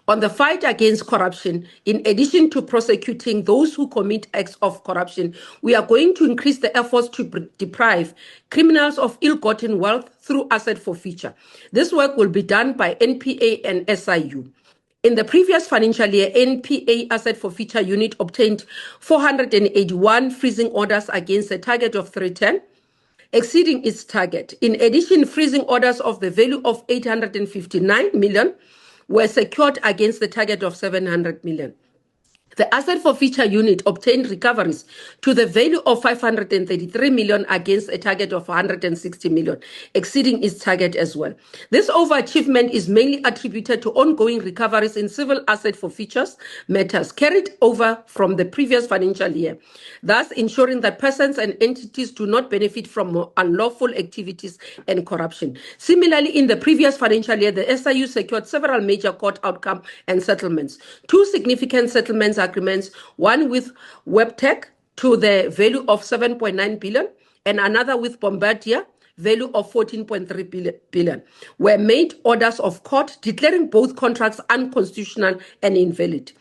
On the fight against corruption, in addition to prosecuting those who commit acts of corruption, we are going to increase the efforts to deprive criminals of ill-gotten wealth through asset forfeiture. This work will be done by NPA and SIU. In the previous financial year, NPA Asset Forfeiture Unit obtained 481 freezing orders against a target of 310, exceeding its target. In addition, freezing orders of the value of 859 million were secured against the target of 700 million. The Asset Forfeiture Unit obtained recoveries to the value of 533 million against a target of 160 million, exceeding its target as well. This overachievement is mainly attributed to ongoing recoveries in civil asset forfeitures matters carried over from the previous financial year, thus ensuring that persons and entities do not benefit from unlawful activities and corruption. Similarly, in the previous financial year, the SIU secured several major court outcomes and settlements. Two significant settlements agreements, one with WebTech to the value of 7.9 billion and another with Bombardier value of 14.3 billion, were made orders of court declaring both contracts unconstitutional and invalid.